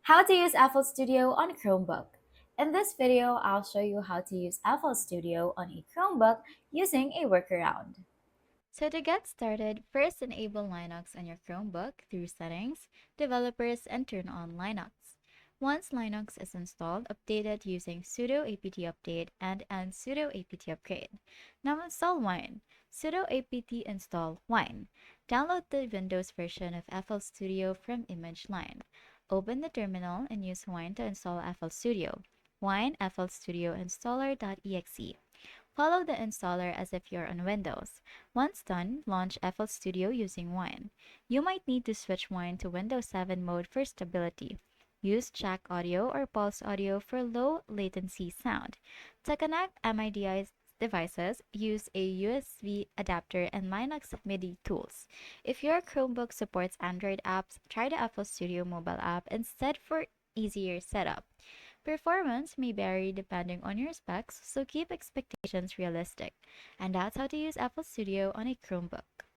How to use FL Studio on a Chromebook. In this video, I'll show you how to use FL Studio on a Chromebook using a workaround. So to get started, first enable Linux on your Chromebook through Settings, Developers, and turn on Linux. Once Linux is installed, update it using sudo apt update and sudo apt upgrade. Now install Wine. Sudo apt install Wine. Download the Windows version of FL Studio from Image Line. Open the terminal and use Wine to install FL Studio. Wine FL Studio installer.exe. Follow the installer as if you're on Windows. Once done, launch FL Studio using Wine. You might need to switch Wine to Windows 7 mode for stability. Use Jack Audio or Pulse Audio for low latency sound. To connect MIDI devices, use a USB adapter and Linux MIDI tools. If your Chromebook supports Android apps, try the FL Studio mobile app instead for easier setup. Performance may vary depending on your specs, so keep expectations realistic. And that's how to use FL Studio on a Chromebook.